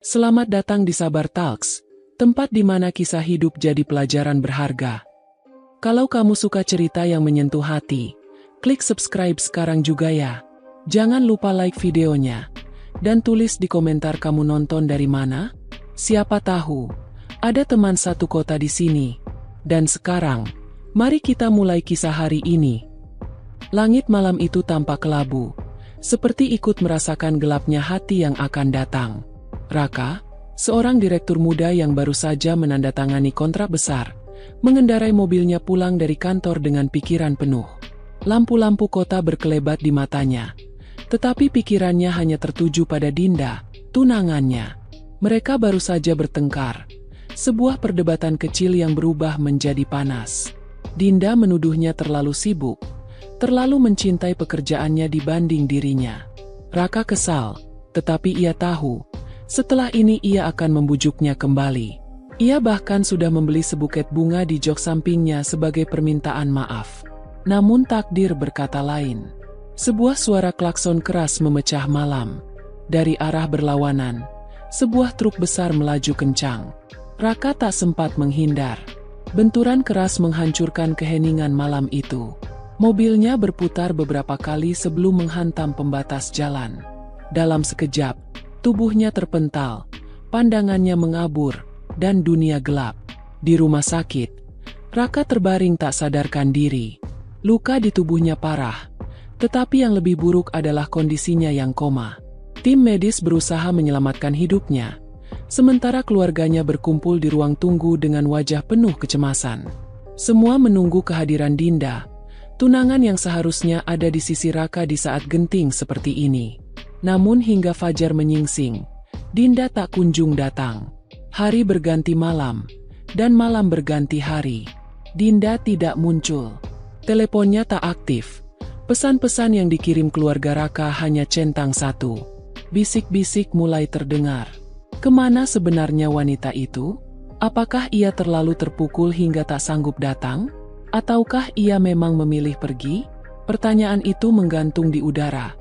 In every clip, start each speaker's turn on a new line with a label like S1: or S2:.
S1: Selamat datang di Sabar Talks, tempat di mana kisah hidup jadi pelajaran berharga. Kalau kamu suka cerita yang menyentuh hati, klik subscribe sekarang juga ya. Jangan lupa like videonya, dan tulis di komentar kamu nonton dari mana. Siapa tahu, ada teman satu kota di sini. Dan sekarang, mari kita mulai kisah hari ini. Langit malam itu tampak kelabu, seperti ikut merasakan gelapnya hati yang akan datang. Raka, seorang direktur muda yang baru saja menandatangani kontrak besar, mengendarai mobilnya pulang dari kantor dengan pikiran penuh. Lampu-lampu kota berkelebat di matanya, tetapi pikirannya hanya tertuju pada Dinda, tunangannya. Mereka baru saja bertengkar, sebuah perdebatan kecil yang berubah menjadi panas. Dinda menuduhnya terlalu sibuk, terlalu mencintai pekerjaannya dibanding dirinya. Raka kesal, tetapi ia tahu, setelah ini ia akan membujuknya kembali. Ia bahkan sudah membeli sebuket bunga di jok sampingnya sebagai permintaan maaf. Namun takdir berkata lain. Sebuah suara klakson keras memecah malam. Dari arah berlawanan, sebuah truk besar melaju kencang. Raka tak sempat menghindar. Benturan keras menghancurkan keheningan malam itu. Mobilnya berputar beberapa kali sebelum menghantam pembatas jalan. Dalam sekejap, tubuhnya terpental, pandangannya mengabur, dan dunia gelap. Di rumah sakit, Raka terbaring tak sadarkan diri. Luka di tubuhnya parah, tetapi yang lebih buruk adalah kondisinya yang koma. Tim medis berusaha menyelamatkan hidupnya, sementara keluarganya berkumpul di ruang tunggu dengan wajah penuh kecemasan. Semua menunggu kehadiran Dinda, tunangan yang seharusnya ada di sisi Raka di saat genting seperti ini. Namun hingga fajar menyingsing, Dinda tak kunjung datang. Hari berganti malam, dan malam berganti hari. Dinda tidak muncul. Teleponnya tak aktif. Pesan-pesan yang dikirim keluarga Raka hanya centang satu. Bisik-bisik mulai terdengar. Kemana sebenarnya wanita itu? Apakah ia terlalu terpukul hingga tak sanggup datang? Ataukah ia memang memilih pergi? Pertanyaan itu menggantung di udara.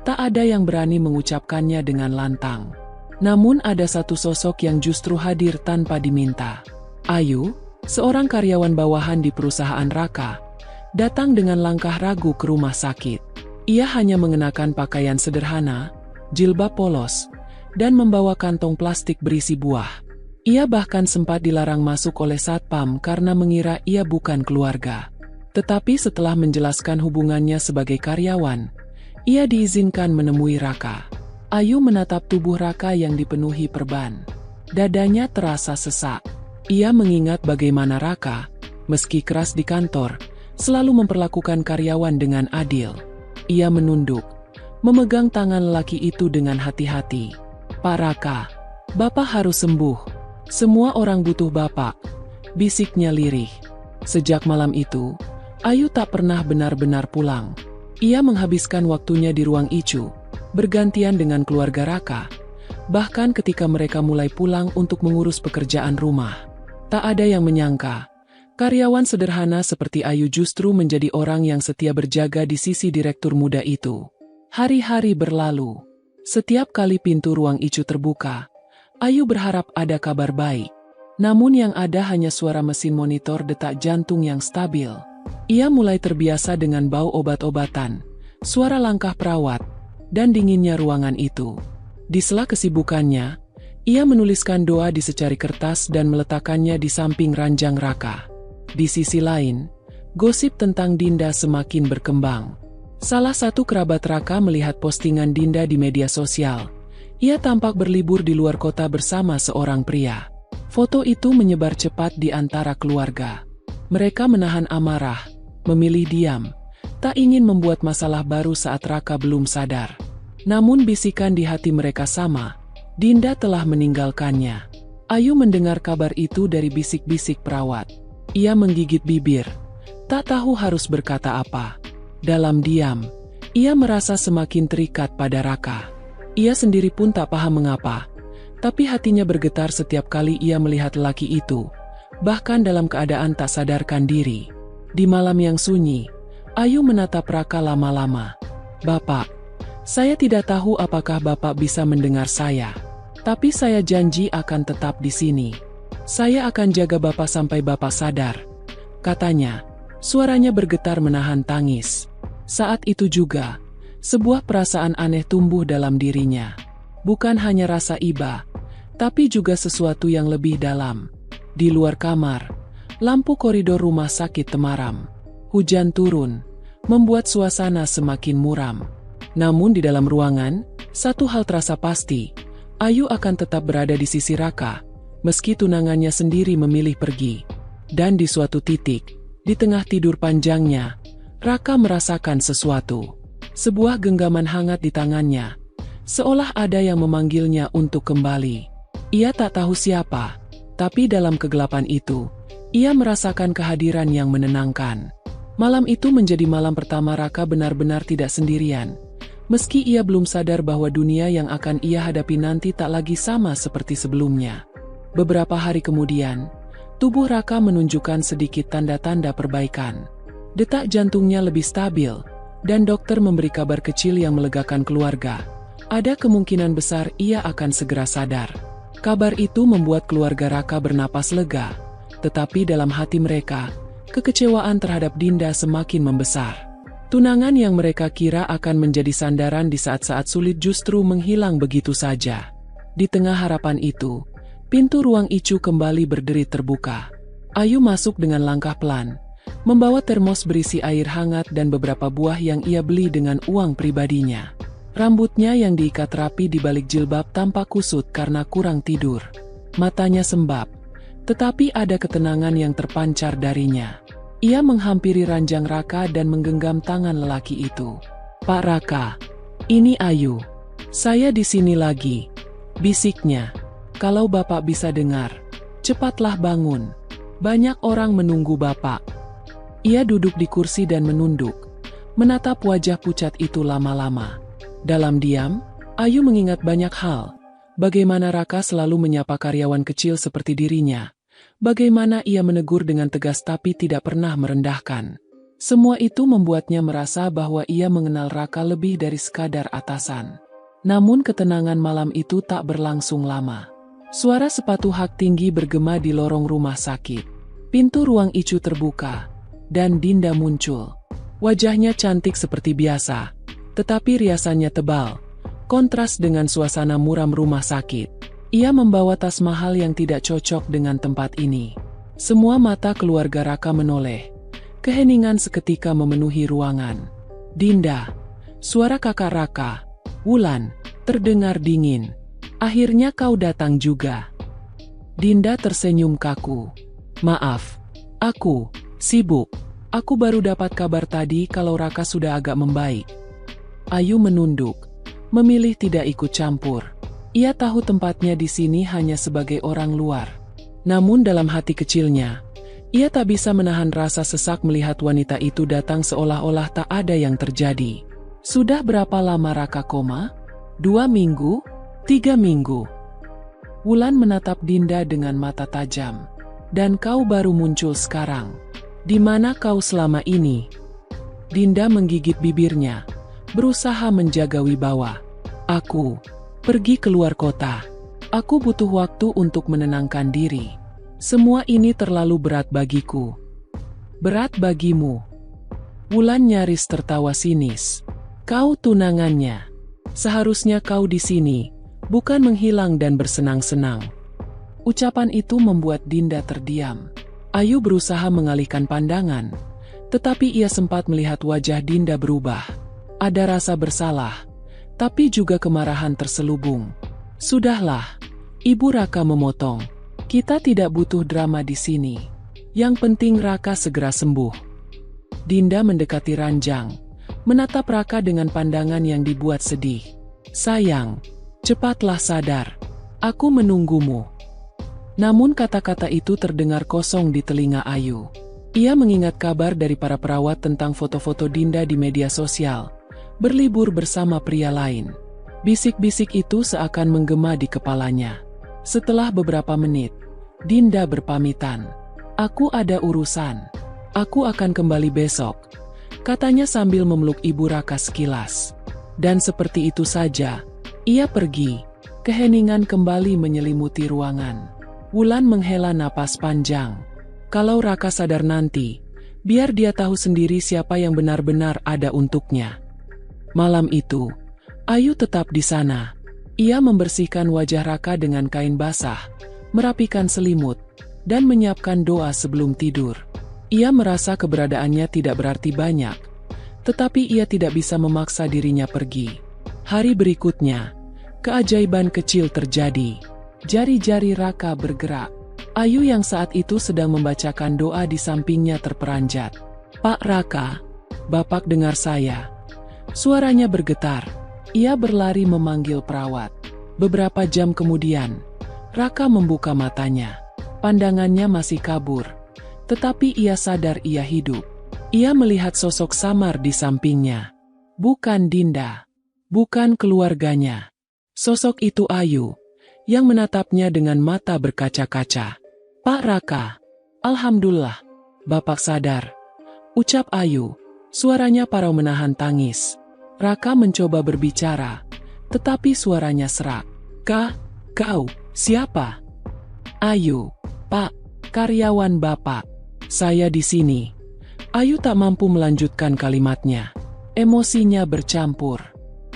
S1: Tak ada yang berani mengucapkannya dengan lantang. Namun ada satu sosok yang justru hadir tanpa diminta. Ayu, seorang karyawan bawahan di perusahaan Raka, datang dengan langkah ragu ke rumah sakit. Ia hanya mengenakan pakaian sederhana, jilbab polos, dan membawa kantong plastik berisi buah. Ia bahkan sempat dilarang masuk oleh satpam karena mengira ia bukan keluarga. Tetapi setelah menjelaskan hubungannya sebagai karyawan, ia diizinkan menemui Raka. Ayu menatap tubuh Raka yang dipenuhi perban. Dadanya terasa sesak. Ia mengingat bagaimana Raka, meski keras di kantor, selalu memperlakukan karyawan dengan adil. Ia menunduk, memegang tangan lelaki itu dengan hati-hati. "Pak Raka, Bapak harus sembuh. Semua orang butuh Bapak," bisiknya lirih. Sejak malam itu, Ayu tak pernah benar-benar pulang. Ia menghabiskan waktunya di ruang ICU, bergantian dengan keluarga Raka, bahkan ketika mereka mulai pulang untuk mengurus pekerjaan rumah. Tak ada yang menyangka, karyawan sederhana seperti Ayu justru menjadi orang yang setia berjaga di sisi direktur muda itu. Hari-hari berlalu. Setiap kali pintu ruang ICU terbuka, Ayu berharap ada kabar baik. Namun yang ada hanya suara mesin monitor detak jantung yang stabil. Ia mulai terbiasa dengan bau obat-obatan, suara langkah perawat, dan dinginnya ruangan itu. Di sela kesibukannya, ia menuliskan doa di secari kertas dan meletakkannya di samping ranjang Raka. Di sisi lain, gosip tentang Dinda semakin berkembang. Salah satu kerabat Raka melihat postingan Dinda di media sosial. Ia tampak berlibur di luar kota bersama seorang pria. Foto itu menyebar cepat di antara keluarga. Mereka menahan amarah, memilih diam, tak ingin membuat masalah baru saat Raka belum sadar. Namun bisikan di hati mereka sama, Dinda telah meninggalkannya. Ayu mendengar kabar itu dari bisik-bisik perawat. Ia menggigit bibir, tak tahu harus berkata apa. Dalam diam, ia merasa semakin terikat pada Raka. Ia sendiri pun tak paham mengapa, tapi hatinya bergetar setiap kali ia melihat lelaki itu, bahkan dalam keadaan tak sadarkan diri. Di malam yang sunyi, Ayu menatap Raka lama-lama. "Bapak, saya tidak tahu apakah Bapak bisa mendengar saya. Tapi saya janji akan tetap di sini. Saya akan jaga Bapak sampai Bapak sadar, katanya. Suaranya bergetar menahan tangis. Saat itu juga, sebuah perasaan aneh tumbuh dalam dirinya. Bukan hanya rasa iba, tapi juga sesuatu yang lebih dalam. Di luar kamar, lampu koridor rumah sakit temaram. Hujan turun, membuat suasana semakin muram. Namun di dalam ruangan, satu hal terasa pasti. Ayu akan tetap berada di sisi Raka, meski tunangannya sendiri memilih pergi. Dan di suatu titik, di tengah tidur panjangnya, Raka merasakan sesuatu. Sebuah genggaman hangat di tangannya, seolah ada yang memanggilnya untuk kembali. Ia tak tahu siapa, tapi dalam kegelapan itu, ia merasakan kehadiran yang menenangkan. Malam itu menjadi malam pertama Raka benar-benar tidak sendirian. Meski ia belum sadar bahwa dunia yang akan ia hadapi nanti tak lagi sama seperti sebelumnya. Beberapa hari kemudian, tubuh Raka menunjukkan sedikit tanda-tanda perbaikan. Detak jantungnya lebih stabil, dan dokter memberi kabar kecil yang melegakan keluarga. Ada kemungkinan besar ia akan segera sadar. Kabar itu membuat keluarga Raka bernapas lega, tetapi dalam hati mereka, kekecewaan terhadap Dinda semakin membesar. Tunangan yang mereka kira akan menjadi sandaran di saat-saat sulit justru menghilang begitu saja. Di tengah harapan itu, pintu ruang Icu kembali berderi terbuka. Ayu masuk dengan langkah pelan, membawa termos berisi air hangat dan beberapa buah yang ia beli dengan uang pribadinya. Rambutnya yang diikat rapi di balik jilbab tampak kusut karena kurang tidur. Matanya sembab, tetapi ada ketenangan yang terpancar darinya. Ia menghampiri ranjang Raka dan menggenggam tangan lelaki itu. "Pak Raka, ini Ayu. Saya di sini lagi," bisiknya. "Kalau Bapak bisa dengar, cepatlah bangun. Banyak orang menunggu Bapak." Ia duduk di kursi dan menunduk, menatap wajah pucat itu lama-lama. Dalam diam, Ayu mengingat banyak hal. Bagaimana Raka selalu menyapa karyawan kecil seperti dirinya. Bagaimana ia menegur dengan tegas tapi tidak pernah merendahkan. Semua itu membuatnya merasa bahwa ia mengenal Raka lebih dari sekadar atasan. Namun ketenangan malam itu tak berlangsung lama. Suara sepatu hak tinggi bergema di lorong rumah sakit. Pintu ruang Icu terbuka, dan Dinda muncul. Wajahnya cantik seperti biasa, tetapi riasannya tebal, kontras dengan suasana muram rumah sakit. Ia membawa tas mahal yang tidak cocok dengan tempat ini. Semua mata keluarga Raka menoleh. Keheningan seketika memenuhi ruangan. "Dinda," suara kakak Raka, Wulan, terdengar dingin. "Akhirnya kau datang juga." Dinda tersenyum kaku. "Maaf, aku sibuk. Aku baru dapat kabar tadi kalau Raka sudah agak membaik." Ayu menunduk, memilih tidak ikut campur. Ia tahu tempatnya di sini hanya sebagai orang luar. Namun dalam hati kecilnya, ia tak bisa menahan rasa sesak melihat wanita itu datang seolah-olah tak ada yang terjadi. Sudah berapa lama Raka koma? 2 minggu? 3 minggu? Wulan menatap Dinda dengan mata tajam. "Dan kau baru muncul sekarang. Di mana kau selama ini?" Dinda menggigit bibirnya, berusaha menjaga wibawa. "Aku pergi keluar kota. Aku butuh waktu untuk menenangkan diri. Semua ini terlalu berat bagiku." "Berat bagimu?" Wulan nyaris tertawa sinis. "Kau tunangannya. Seharusnya kau di sini, bukan menghilang dan bersenang-senang." Ucapan itu membuat Dinda terdiam. Ayu berusaha mengalihkan pandangan, tetapi ia sempat melihat wajah Dinda berubah. Ada rasa bersalah, tapi juga kemarahan terselubung. "Sudahlah," Ibu Raka memotong. "Kita tidak butuh drama di sini. Yang penting Raka segera sembuh." Dinda mendekati ranjang, menatap Raka dengan pandangan yang dibuat sedih. "Sayang, cepatlah sadar. Aku menunggumu." Namun kata-kata itu terdengar kosong di telinga Ayu. Ia mengingat kabar dari para perawat tentang foto-foto Dinda di media sosial, berlibur bersama pria lain. Bisik-bisik itu seakan menggema di kepalanya. Setelah beberapa menit, Dinda berpamitan. "Aku ada urusan. Aku akan kembali besok," katanya sambil memeluk Ibu Raka sekilas. Dan seperti itu saja, ia pergi. Keheningan kembali menyelimuti ruangan. Wulan menghela napas panjang. Kalau Raka sadar nanti, biar dia tahu sendiri siapa yang benar-benar ada untuknya. Malam itu, Ayu tetap di sana. Ia membersihkan wajah Raka dengan kain basah, merapikan selimut, dan menyiapkan doa sebelum tidur. Ia merasa keberadaannya tidak berarti banyak, tetapi ia tidak bisa memaksa dirinya pergi. Hari berikutnya, keajaiban kecil terjadi. Jari-jari Raka bergerak. Ayu yang saat itu sedang membacakan doa di sampingnya terperanjat. "Pak Raka, Bapak dengar saya." Suaranya bergetar. Ia berlari memanggil perawat. Beberapa jam kemudian, Raka membuka matanya. Pandangannya masih kabur, tetapi ia sadar ia hidup. Ia melihat sosok samar di sampingnya. Bukan Dinda, bukan keluarganya. Sosok itu Ayu, yang menatapnya dengan mata berkaca-kaca. "Pak Raka, Alhamdulillah, Bapak sadar," ucap Ayu. Suaranya parau menahan tangis. Raka mencoba berbicara, tetapi suaranya serak. Kau, siapa?" "Ayu, Pak, karyawan Bapak. Saya di sini." Ayu tak mampu melanjutkan kalimatnya. Emosinya bercampur.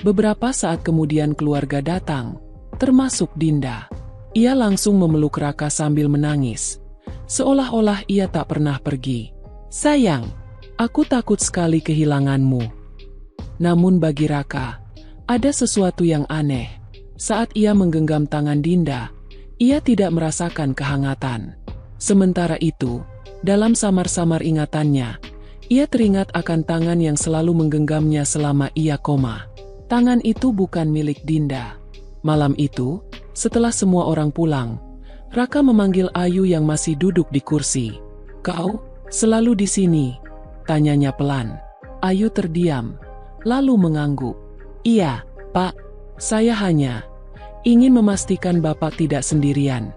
S1: Beberapa saat kemudian keluarga datang, termasuk Dinda. Ia langsung memeluk Raka sambil menangis, seolah-olah ia tak pernah pergi. "Sayang, aku takut sekali kehilanganmu." Namun bagi Raka, ada sesuatu yang aneh. Saat ia menggenggam tangan Dinda, ia tidak merasakan kehangatan. Sementara itu, dalam samar-samar ingatannya, ia teringat akan tangan yang selalu menggenggamnya selama ia koma. Tangan itu bukan milik Dinda. Malam itu, setelah semua orang pulang, Raka memanggil Ayu yang masih duduk di kursi. "Kau selalu di sini?" tanyanya pelan. Ayu terdiam, lalu mengangguk. "Iya, Pak. Saya hanya ingin memastikan Bapak tidak sendirian."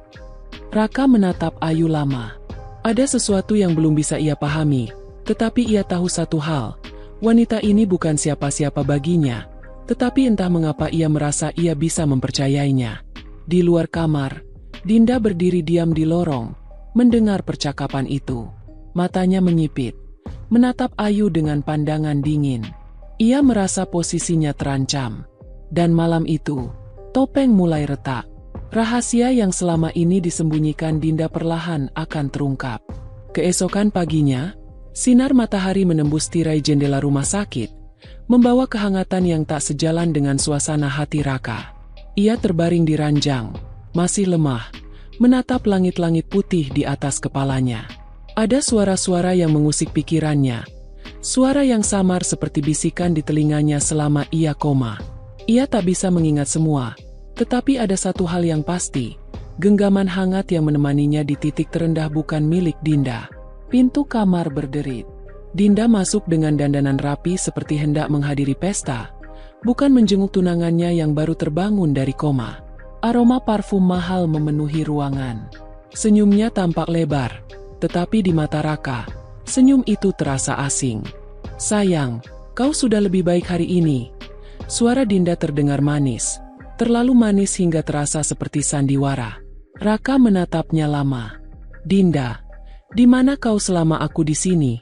S1: Raka menatap Ayu lama. Ada sesuatu yang belum bisa ia pahami, tetapi ia tahu satu hal. Wanita ini bukan siapa-siapa baginya, tetapi entah mengapa ia merasa ia bisa mempercayainya. Di luar kamar, Dinda berdiri diam di lorong, mendengar percakapan itu. Matanya menyipit, menatap Ayu dengan pandangan dingin. Ia merasa posisinya terancam. Dan malam itu, topeng mulai retak. Rahasia yang selama ini disembunyikan Dinda perlahan akan terungkap. Keesokan paginya, sinar matahari menembus tirai jendela rumah sakit, membawa kehangatan yang tak sejalan dengan suasana hati Raka. Ia terbaring di ranjang, masih lemah, menatap langit-langit putih di atas kepalanya. Ada suara-suara yang mengusik pikirannya, suara yang samar seperti bisikan di telinganya selama ia koma. Ia tak bisa mengingat semua, tetapi ada satu hal yang pasti, genggaman hangat yang menemaninya di titik terendah bukan milik Dinda. Pintu kamar berderit. Dinda masuk dengan dandanan rapi seperti hendak menghadiri pesta, bukan menjenguk tunangannya yang baru terbangun dari koma. Aroma parfum mahal memenuhi ruangan. Senyumnya tampak lebar, tetapi di mata Raka, senyum itu terasa asing. "Sayang, kau sudah lebih baik hari ini." Suara Dinda terdengar manis, terlalu manis hingga terasa seperti sandiwara. Raka menatapnya lama. "Dinda, di mana kau selama aku di sini?"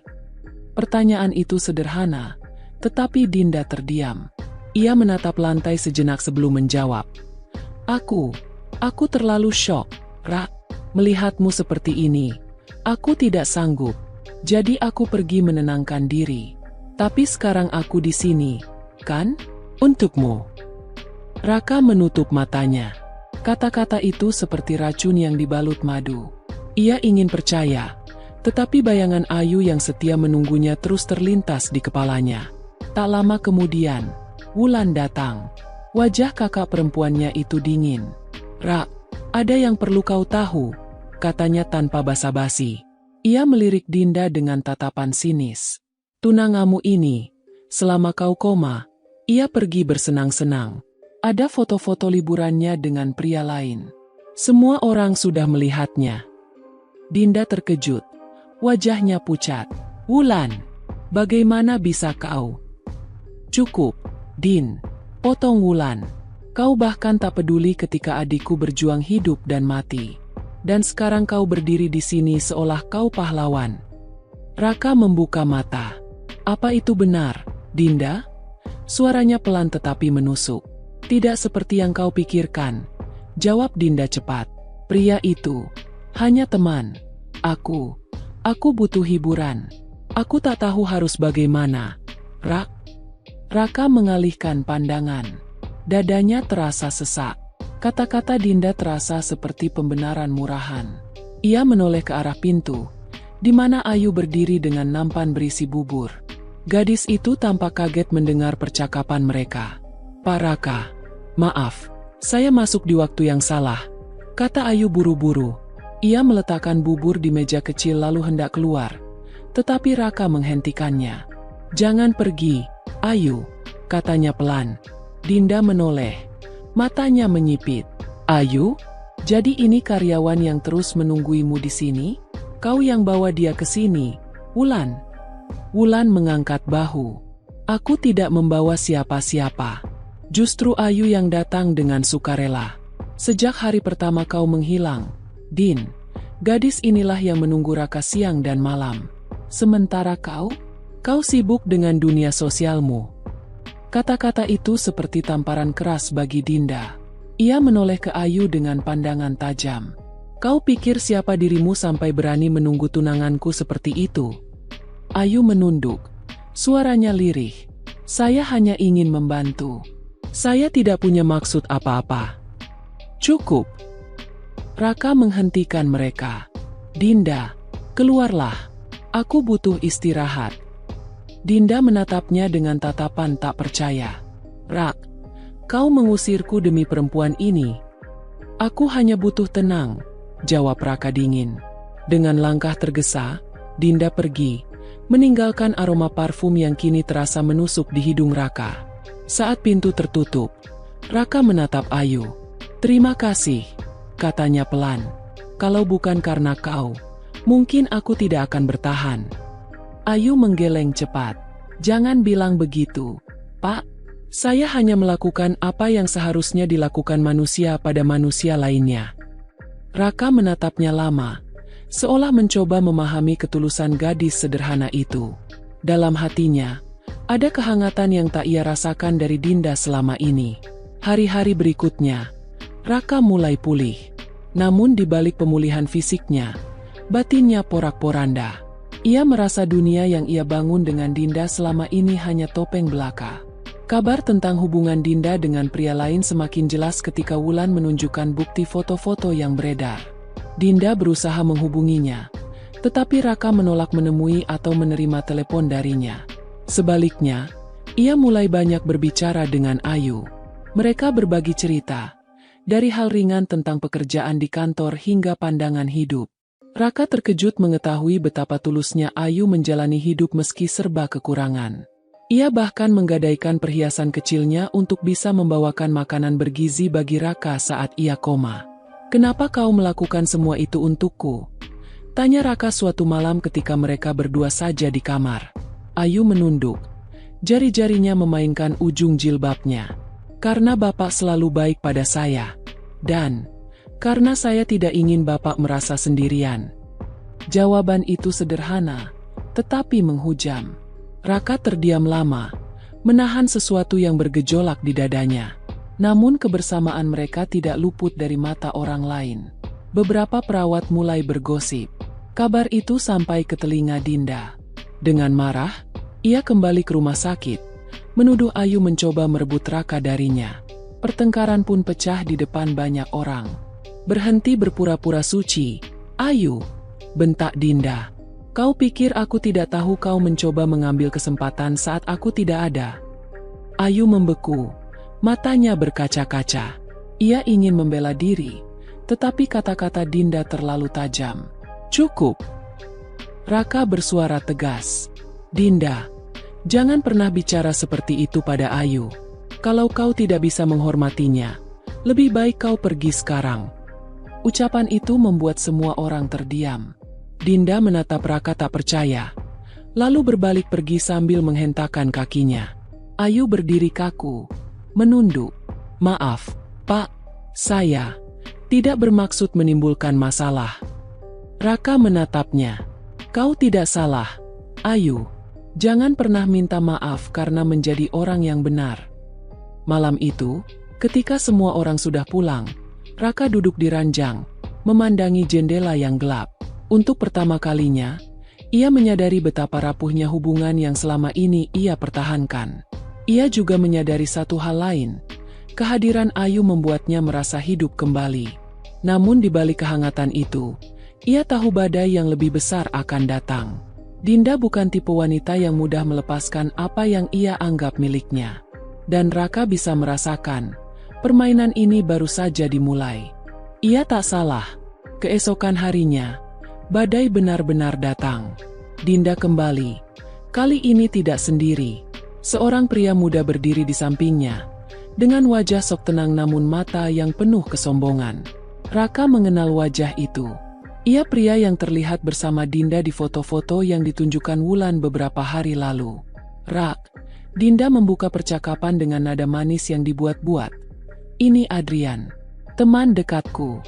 S1: Pertanyaan itu sederhana, tetapi Dinda terdiam. Ia menatap lantai sejenak sebelum menjawab. Aku terlalu syok, Rak, melihatmu seperti ini. Aku tidak sanggup, jadi aku pergi menenangkan diri. Tapi sekarang aku di sini, kan? Untukmu." Raka menutup matanya. Kata-kata itu seperti racun yang dibalut madu. Ia ingin percaya, tetapi bayangan Ayu yang setia menunggunya terus terlintas di kepalanya. Tak lama kemudian, Wulan datang. Wajah kakak perempuannya itu dingin. "Rak, ada yang perlu kau tahu," katanya tanpa basa-basi. Ia melirik Dinda dengan tatapan sinis. "Tunangamu ini, selama kau koma, ia pergi bersenang-senang. Ada foto-foto liburannya dengan pria lain. Semua orang sudah melihatnya." Dinda terkejut. Wajahnya pucat. "Wulan, bagaimana bisa kau?" "Cukup, Din," potong Wulan. Kau bahkan tak peduli ketika adikku berjuang hidup dan mati. Dan sekarang kau berdiri di sini seolah kau pahlawan. Raka membuka mata. Apa itu benar, Dinda? Suaranya pelan tetapi menusuk. Tidak seperti yang kau pikirkan, jawab Dinda cepat. Pria itu hanya teman. Aku butuh hiburan. Aku tak tahu harus bagaimana. Raka mengalihkan pandangan. Dadanya terasa sesak. Kata-kata Dinda terasa seperti pembenaran murahan. Ia menoleh ke arah pintu, di mana Ayu berdiri dengan nampan berisi bubur. Gadis itu tampak kaget mendengar percakapan mereka. Pak Raka, maaf, saya masuk di waktu yang salah, kata Ayu buru-buru. Ia meletakkan bubur di meja kecil lalu hendak keluar, tetapi Raka menghentikannya. Jangan pergi, Ayu, katanya pelan. Dinda menoleh, matanya menyipit. Ayu, jadi ini karyawan yang terus menungguimu di sini? Kau yang bawa dia ke sini, Wulan? Wulan mengangkat bahu. Aku tidak membawa siapa-siapa. Justru Ayu yang datang dengan sukarela. Sejak hari pertama kau menghilang, Din, gadis inilah yang menunggu Raka siang dan malam. Sementara kau sibuk dengan dunia sosialmu. Kata-kata itu seperti tamparan keras bagi Dinda. Ia menoleh ke Ayu dengan pandangan tajam. Kau pikir siapa dirimu sampai berani menunggu tunanganku seperti itu? Ayu menunduk. Suaranya lirih. Saya hanya ingin membantu. Saya tidak punya maksud apa-apa. Cukup. Raka menghentikan mereka. Dinda, keluarlah. Aku butuh istirahat. Dinda menatapnya dengan tatapan tak percaya. Rak, kau mengusirku demi perempuan ini? Aku hanya butuh tenang, jawab Raka dingin. Dengan langkah tergesa, Dinda pergi, meninggalkan aroma parfum yang kini terasa menusuk di hidung Raka. Saat pintu tertutup, Raka menatap Ayu. Terima kasih, katanya pelan. Kalau bukan karena kau, mungkin aku tidak akan bertahan. Ayu menggeleng cepat. Jangan bilang begitu, Pak. Saya hanya melakukan apa yang seharusnya dilakukan manusia pada manusia lainnya. Raka menatapnya lama, seolah mencoba memahami ketulusan gadis sederhana itu. Dalam hatinya, ada kehangatan yang tak ia rasakan dari Dinda selama ini. Hari-hari berikutnya, Raka mulai pulih. Namun di balik pemulihan fisiknya, batinnya porak-poranda. Ia merasa dunia yang ia bangun dengan Dinda selama ini hanya topeng belaka. Kabar tentang hubungan Dinda dengan pria lain semakin jelas ketika Wulan menunjukkan bukti foto-foto yang beredar. Dinda berusaha menghubunginya, tetapi Raka menolak menemui atau menerima telepon darinya. Sebaliknya, ia mulai banyak berbicara dengan Ayu. Mereka berbagi cerita, dari hal ringan tentang pekerjaan di kantor hingga pandangan hidup. Raka terkejut mengetahui betapa tulusnya Ayu menjalani hidup meski serba kekurangan. Ia bahkan menggadaikan perhiasan kecilnya untuk bisa membawakan makanan bergizi bagi Raka saat ia koma. Kenapa kau melakukan semua itu untukku? Tanya Raka suatu malam ketika mereka berdua saja di kamar. Ayu menunduk. Jari-jarinya memainkan ujung jilbabnya. Karena Bapak selalu baik pada saya. Dan karena saya tidak ingin Bapak merasa sendirian. Jawaban itu sederhana, tetapi menghujam. Raka terdiam lama, menahan sesuatu yang bergejolak di dadanya. Namun kebersamaan mereka tidak luput dari mata orang lain. Beberapa perawat mulai bergosip. Kabar itu sampai ke telinga Dinda. Dengan marah, ia kembali ke rumah sakit, menuduh Ayu mencoba merebut Raka darinya. Pertengkaran pun pecah di depan banyak orang. Berhenti berpura-pura suci, Ayu, bentak Dinda. Kau pikir aku tidak tahu kau mencoba mengambil kesempatan saat aku tidak ada? Ayu membeku, matanya berkaca-kaca. Ia ingin membela diri, tetapi kata-kata Dinda terlalu tajam. Cukup. Raka bersuara tegas. Dinda, jangan pernah bicara seperti itu pada Ayu. Kalau kau tidak bisa menghormatinya, lebih baik kau pergi sekarang. Ucapan itu membuat semua orang terdiam. Dinda menatap Raka tak percaya, lalu berbalik pergi sambil menghentakkan kakinya. Ayu berdiri kaku, menunduk. Maaf, Pak. Saya tidak bermaksud menimbulkan masalah. Raka menatapnya. Kau tidak salah, Ayu. Jangan pernah minta maaf karena menjadi orang yang benar. Malam itu, ketika semua orang sudah pulang, Raka duduk di ranjang, memandangi jendela yang gelap. Untuk pertama kalinya, ia menyadari betapa rapuhnya hubungan yang selama ini ia pertahankan. Ia juga menyadari satu hal lain. Kehadiran Ayu membuatnya merasa hidup kembali. Namun di balik kehangatan itu, ia tahu badai yang lebih besar akan datang. Dinda bukan tipe wanita yang mudah melepaskan apa yang ia anggap miliknya. Dan Raka bisa merasakan, permainan ini baru saja dimulai. Ia tak salah. Keesokan harinya, badai benar-benar datang. Dinda kembali. Kali ini tidak sendiri. Seorang pria muda berdiri di sampingnya, dengan wajah sok tenang namun mata yang penuh kesombongan. Raka mengenal wajah itu. Ia pria yang terlihat bersama Dinda di foto-foto yang ditunjukkan Wulan beberapa hari lalu. Rak, Dinda membuka percakapan dengan nada manis yang dibuat-buat. Ini Adrian, teman dekatku.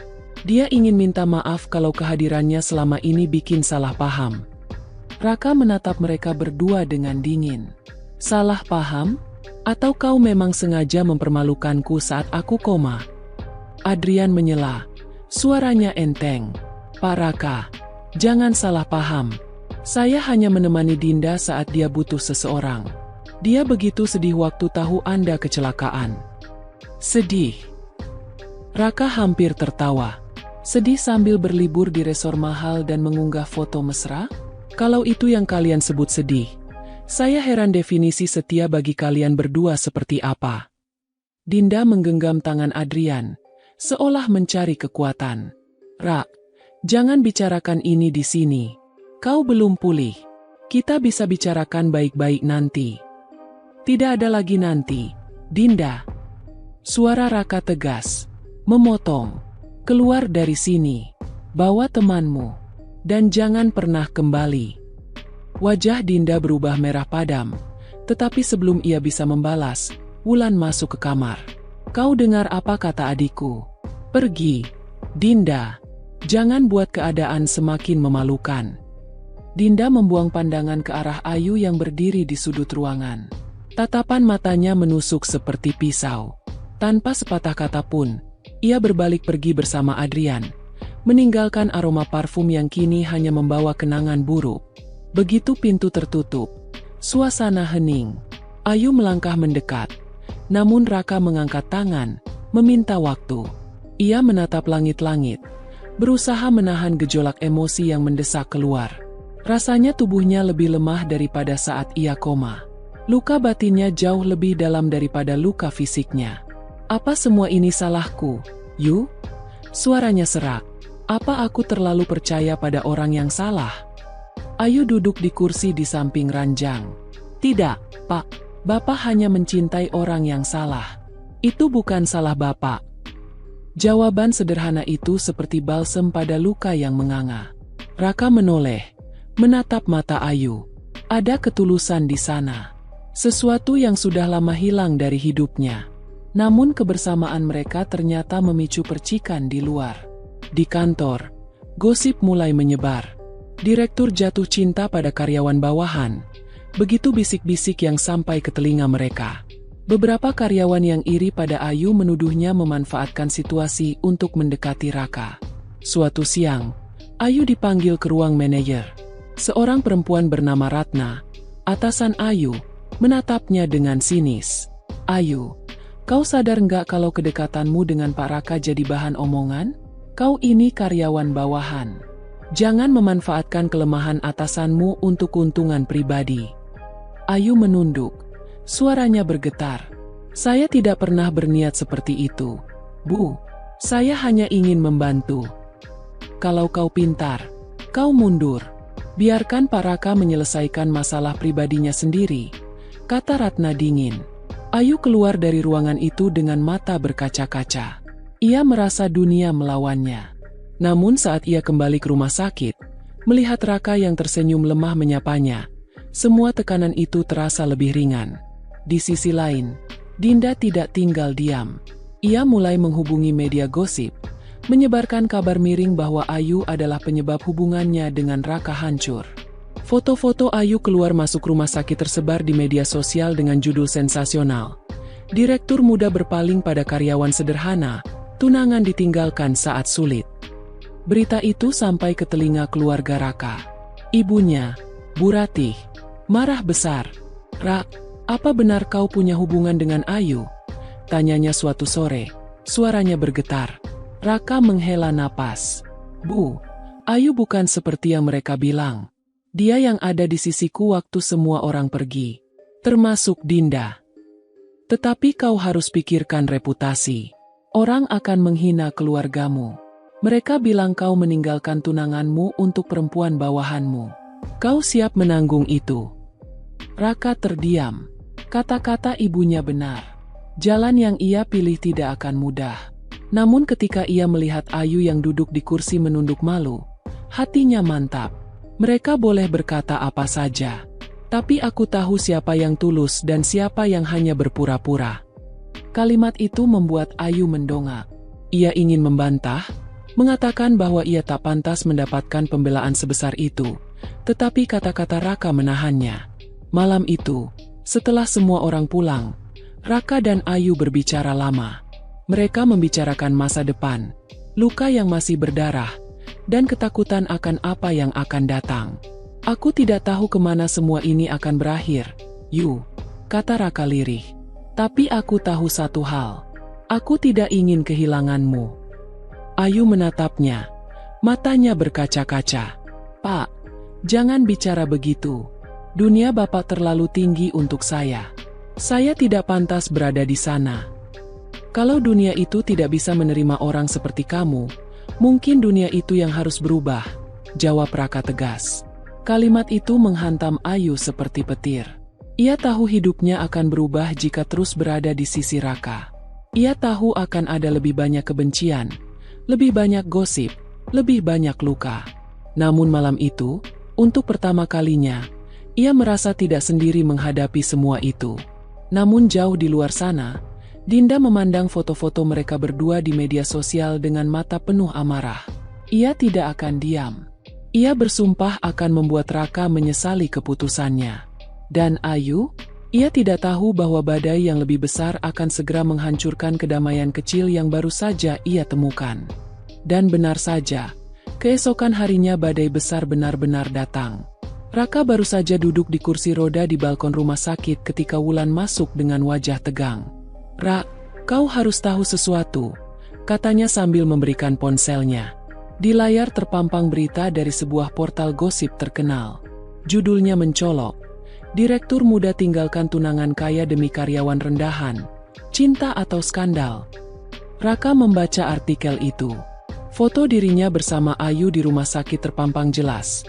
S1: Dia ingin minta maaf kalau kehadirannya selama ini bikin salah paham. Raka menatap mereka berdua dengan dingin. Salah paham? Atau kau memang sengaja mempermalukanku saat aku koma? Adrian menyela. Suaranya enteng. Pak Raka, jangan salah paham. Saya hanya menemani Dinda saat dia butuh seseorang. Dia begitu sedih waktu tahu Anda kecelakaan. Sedih? Raka hampir tertawa. Sedih sambil berlibur di resor mahal dan mengunggah foto mesra? Kalau itu yang kalian sebut sedih, saya heran definisi setia bagi kalian berdua seperti apa. Dinda menggenggam tangan Adrian, seolah mencari kekuatan. Rak, jangan bicarakan ini di sini. Kau belum pulih. Kita bisa bicarakan baik-baik nanti. Tidak ada lagi nanti, Dinda. Suara Raka tegas, memotong. Keluar dari sini. Bawa temanmu. Dan jangan pernah kembali. Wajah Dinda berubah merah padam. Tetapi sebelum ia bisa membalas, Wulan masuk ke kamar. Kau dengar apa kata adikku? Pergi. Dinda. Jangan buat keadaan semakin memalukan. Dinda membuang pandangan ke arah Ayu yang berdiri di sudut ruangan. Tatapan matanya menusuk seperti pisau. Tanpa sepatah kata pun, ia berbalik pergi bersama Adrian, meninggalkan aroma parfum yang kini hanya membawa kenangan buruk. Begitu pintu tertutup, suasana hening. Ayu melangkah mendekat, namun Raka mengangkat tangan, meminta waktu. Ia menatap langit-langit, berusaha menahan gejolak emosi yang mendesak keluar. Rasanya tubuhnya lebih lemah daripada saat ia koma. Luka batinnya jauh lebih dalam daripada luka fisiknya. Apa semua ini salahku, Yu? Suaranya serak. Apa aku terlalu percaya pada orang yang salah? Ayu duduk di kursi di samping ranjang. Tidak, Pak. Bapak hanya mencintai orang yang salah. Itu bukan salah Bapak. Jawaban sederhana itu seperti balsem pada luka yang menganga. Raka menoleh, menatap mata Ayu. Ada ketulusan di sana. Sesuatu yang sudah lama hilang dari hidupnya. Namun kebersamaan mereka ternyata memicu percikan di luar. Di kantor, gosip mulai menyebar. Direktur jatuh cinta pada karyawan bawahan. Begitu bisik-bisik yang sampai ke telinga mereka. Beberapa karyawan yang iri pada Ayu menuduhnya memanfaatkan situasi untuk mendekati Raka. Suatu siang, Ayu dipanggil ke ruang manajer. Seorang perempuan bernama Ratna, atasan Ayu, menatapnya dengan sinis. Ayu, kau sadar nggak kalau kedekatanmu dengan Pak Raka jadi bahan omongan? Kau ini karyawan bawahan. Jangan memanfaatkan kelemahan atasanmu untuk keuntungan pribadi. Ayu menunduk. Suaranya bergetar. Saya tidak pernah berniat seperti itu, Bu. Saya hanya ingin membantu. Kalau kau pintar, kau mundur. Biarkan Pak Raka menyelesaikan masalah pribadinya sendiri, kata Ratna dingin. Ayu keluar dari ruangan itu dengan mata berkaca-kaca. Ia merasa dunia melawannya. Namun saat ia kembali ke rumah sakit, melihat Raka yang tersenyum lemah menyapanya, semua tekanan itu terasa lebih ringan. Di sisi lain, Dinda tidak tinggal diam. Ia mulai menghubungi media gosip, menyebarkan kabar miring bahwa Ayu adalah penyebab hubungannya dengan Raka hancur. Foto-foto Ayu keluar masuk rumah sakit tersebar di media sosial dengan judul sensasional. Direktur muda berpaling pada karyawan sederhana, tunangan ditinggalkan saat sulit. Berita itu sampai ke telinga keluarga Raka. Ibunya, Bu Ratih, marah besar. "Rak, apa benar kau punya hubungan dengan Ayu?" tanyanya suatu sore. Suaranya bergetar. Raka menghela napas. "Bu, Ayu bukan seperti yang mereka bilang. Dia yang ada di sisiku waktu semua orang pergi, termasuk Dinda. Tetapi kau harus pikirkan reputasi. Orang akan menghina keluargamu. Mereka bilang kau meninggalkan tunanganmu untuk perempuan bawahanmu. Kau siap menanggung itu?" Raka terdiam. Kata-kata ibunya benar. Jalan yang ia pilih tidak akan mudah. Namun ketika ia melihat Ayu yang duduk di kursi menunduk malu, hatinya mantap. Mereka boleh berkata apa saja, tapi aku tahu siapa yang tulus dan siapa yang hanya berpura-pura. Kalimat itu membuat Ayu mendongak. Ia ingin membantah, mengatakan bahwa ia tak pantas mendapatkan pembelaan sebesar itu, tetapi kata-kata Raka menahannya. Malam itu, setelah semua orang pulang, Raka dan Ayu berbicara lama. Mereka membicarakan masa depan, luka yang masih berdarah, dan ketakutan akan apa yang akan datang. "Aku tidak tahu kemana semua ini akan berakhir, Yu," kata Raka lirih. "Tapi aku tahu satu hal. Aku tidak ingin kehilanganmu." Ayu menatapnya. Matanya berkaca-kaca. "Pak, jangan bicara begitu. Dunia Bapak terlalu tinggi untuk saya. Saya tidak pantas berada di sana. Kalau dunia itu tidak bisa menerima orang seperti kamu, mungkin dunia itu yang harus berubah," jawab Raka tegas. Kalimat itu menghantam Ayu seperti petir. Ia tahu hidupnya akan berubah jika terus berada di sisi Raka. Ia tahu akan ada lebih banyak kebencian, lebih banyak gosip, lebih banyak luka. Namun malam itu, untuk pertama kalinya, ia merasa tidak sendiri menghadapi semua itu. Namun jauh di luar sana, Dinda memandang foto-foto mereka berdua di media sosial dengan mata penuh amarah. Ia tidak akan diam. Ia bersumpah akan membuat Raka menyesali keputusannya. Dan Ayu? Ia tidak tahu bahwa badai yang lebih besar akan segera menghancurkan kedamaian kecil yang baru saja ia temukan. Dan benar saja, keesokan harinya badai besar benar-benar datang. Raka baru saja duduk di kursi roda di balkon rumah sakit ketika Wulan masuk dengan wajah tegang. "Rak, kau harus tahu sesuatu," katanya sambil memberikan ponselnya. Di layar terpampang berita dari sebuah portal gosip terkenal. Judulnya mencolok. Direktur muda tinggalkan tunangan kaya demi karyawan rendahan. Cinta atau skandal? Raka membaca artikel itu. Foto dirinya bersama Ayu di rumah sakit terpampang jelas.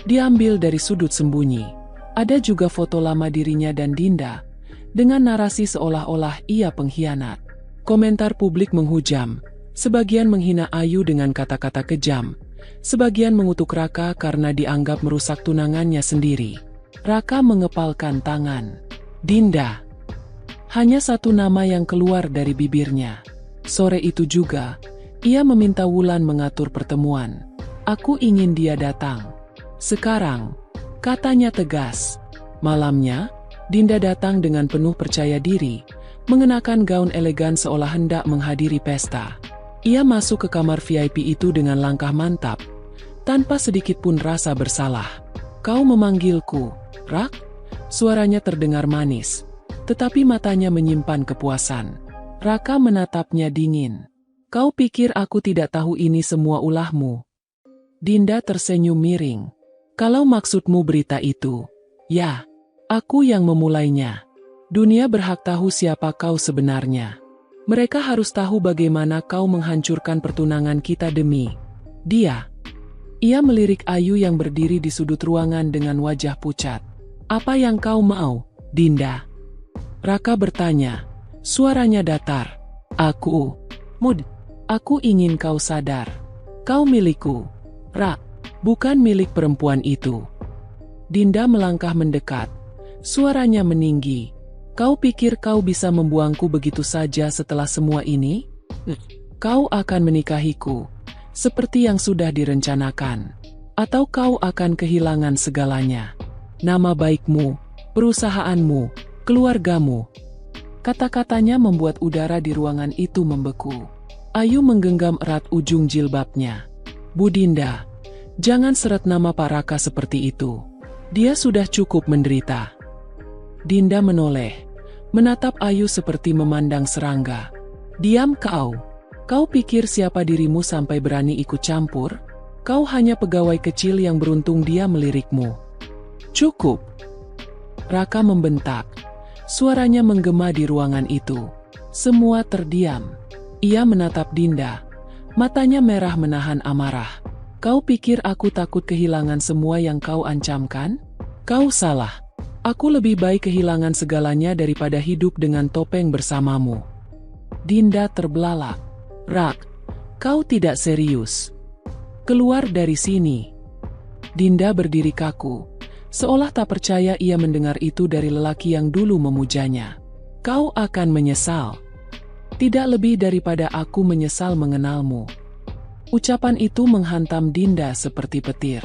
S1: Diambil dari sudut sembunyi. Ada juga foto lama dirinya dan Dinda, dengan narasi seolah-olah ia pengkhianat. Komentar publik menghujam. Sebagian menghina Ayu dengan kata-kata kejam. Sebagian mengutuk Raka karena dianggap merusak tunangannya sendiri. Raka mengepalkan tangan. Dinda. Hanya satu nama yang keluar dari bibirnya. Sore itu juga, ia meminta Wulan mengatur pertemuan. "Aku ingin dia datang sekarang," katanya tegas. Malamnya, Dinda datang dengan penuh percaya diri, mengenakan gaun elegan seolah hendak menghadiri pesta. Ia masuk ke kamar VIP itu dengan langkah mantap, tanpa sedikit pun rasa bersalah. "Kau memanggilku, Rak?" Suaranya terdengar manis, tetapi matanya menyimpan kepuasan. Raka menatapnya dingin. "Kau pikir aku tidak tahu ini semua ulahmu?" Dinda tersenyum miring. "Kalau maksudmu berita itu, ya, aku yang memulainya. Dunia berhak tahu siapa kau sebenarnya. Mereka harus tahu bagaimana kau menghancurkan pertunangan kita demi dia." Ia melirik Ayu yang berdiri di sudut ruangan dengan wajah pucat. "Apa yang kau mau, Dinda?" Raka bertanya. Suaranya datar. "Aku ingin kau sadar. Kau milikku, Rak, bukan milik perempuan itu." Dinda melangkah mendekat. Suaranya meninggi. Kau pikir kau bisa membuangku begitu saja setelah semua ini? Kau akan menikahiku, seperti yang sudah direncanakan. Atau kau akan kehilangan segalanya. Nama baikmu, perusahaanmu, keluargamu. Kata-katanya membuat udara di ruangan itu membeku. Ayu menggenggam erat ujung jilbabnya. Bu Dinda, jangan seret nama Pak Raka seperti itu. Dia sudah cukup menderita. Dinda menoleh, menatap Ayu seperti memandang serangga. Diam kau. Kau pikir siapa dirimu sampai berani ikut campur? Kau hanya pegawai kecil yang beruntung dia melirikmu. Cukup. Raka membentak. Suaranya menggema di ruangan itu. Semua terdiam. Ia menatap Dinda. Matanya merah menahan amarah. Kau pikir aku takut kehilangan semua yang kau ancamkan? Kau salah. Aku lebih baik kehilangan segalanya daripada hidup dengan topeng bersamamu. Dinda terbelalak. Rak, kau tidak serius. Keluar dari sini. Dinda berdiri kaku, seolah tak percaya ia mendengar itu dari lelaki yang dulu memujanya. Kau akan menyesal. Tidak lebih daripada aku menyesal mengenalmu. Ucapan itu menghantam Dinda seperti petir.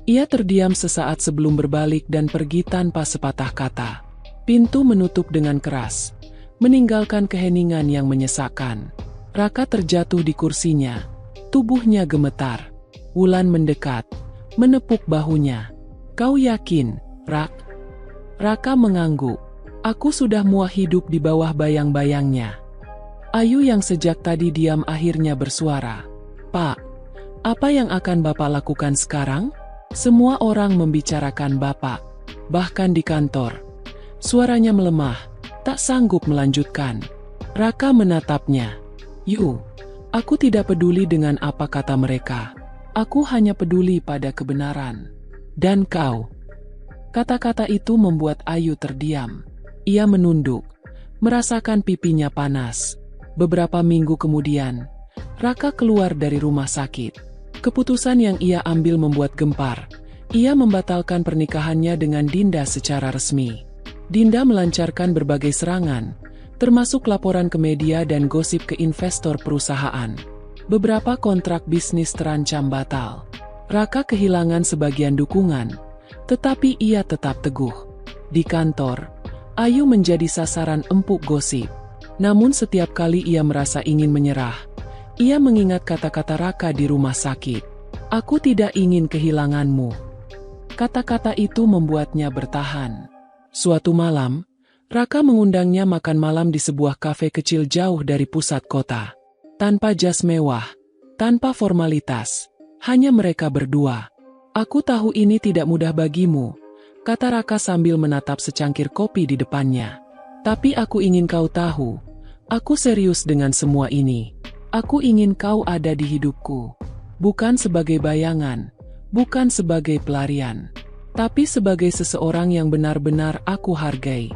S1: Ia terdiam sesaat sebelum berbalik dan pergi tanpa sepatah kata. Pintu menutup dengan keras, meninggalkan keheningan yang menyesakkan. Raka terjatuh di kursinya, tubuhnya gemetar. Wulan mendekat, menepuk bahunya. Kau yakin, Rak? Raka mengangguk. Aku sudah muak hidup di bawah bayang-bayangnya. Ayu yang sejak tadi diam akhirnya bersuara. Pak, apa yang akan Bapak lakukan sekarang? Semua orang membicarakan Bapak, bahkan di kantor. Suaranya melemah, tak sanggup melanjutkan. Raka menatapnya. Yu, aku tidak peduli dengan apa kata mereka. Aku hanya peduli pada kebenaran. Dan kau. Kata-kata itu membuat Ayu terdiam. Ia menunduk, merasakan pipinya panas. Beberapa minggu kemudian, Raka keluar dari rumah sakit. Keputusan yang ia ambil membuat gempar. Ia membatalkan pernikahannya dengan Dinda secara resmi. Dinda melancarkan berbagai serangan, termasuk laporan ke media dan gosip ke investor perusahaan. Beberapa kontrak bisnis terancam batal. Raka kehilangan sebagian dukungan, tetapi ia tetap teguh. Di kantor, Ayu menjadi sasaran empuk gosip. Namun setiap kali ia merasa ingin menyerah, ia mengingat kata-kata Raka di rumah sakit. Aku tidak ingin kehilanganmu. Kata-kata itu membuatnya bertahan. Suatu malam, Raka mengundangnya makan malam di sebuah kafe kecil jauh dari pusat kota. Tanpa jas mewah, tanpa formalitas, hanya mereka berdua. Aku tahu ini tidak mudah bagimu, kata Raka sambil menatap secangkir kopi di depannya. Tapi aku ingin kau tahu, aku serius dengan semua ini. Aku ingin kau ada di hidupku. Bukan sebagai bayangan, bukan sebagai pelarian, tapi sebagai seseorang yang benar-benar aku hargai.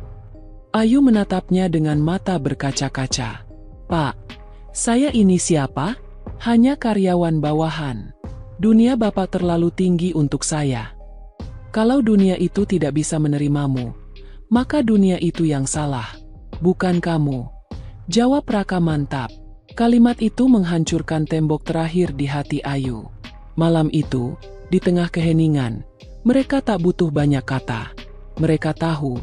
S1: Ayu menatapnya dengan mata berkaca-kaca. Pak, saya ini siapa? Hanya karyawan bawahan. Dunia Bapak terlalu tinggi untuk saya. Kalau dunia itu tidak bisa menerimamu, maka dunia itu yang salah, bukan kamu. Jawab Raka mantap. Kalimat itu menghancurkan tembok terakhir di hati Ayu. Malam itu, di tengah keheningan, mereka tak butuh banyak kata. Mereka tahu,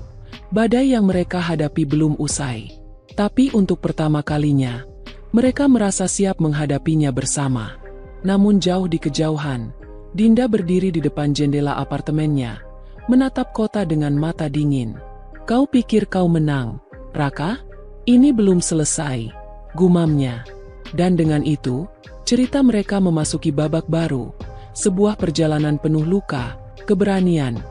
S1: badai yang mereka hadapi belum usai. Tapi untuk pertama kalinya, mereka merasa siap menghadapinya bersama. Namun jauh di kejauhan, Dinda berdiri di depan jendela apartemennya, menatap kota dengan mata dingin. Kau pikir kau menang, Raka? Ini belum selesai, gumamnya. Dan dengan itu, cerita mereka memasuki babak baru, sebuah perjalanan penuh luka, keberanian,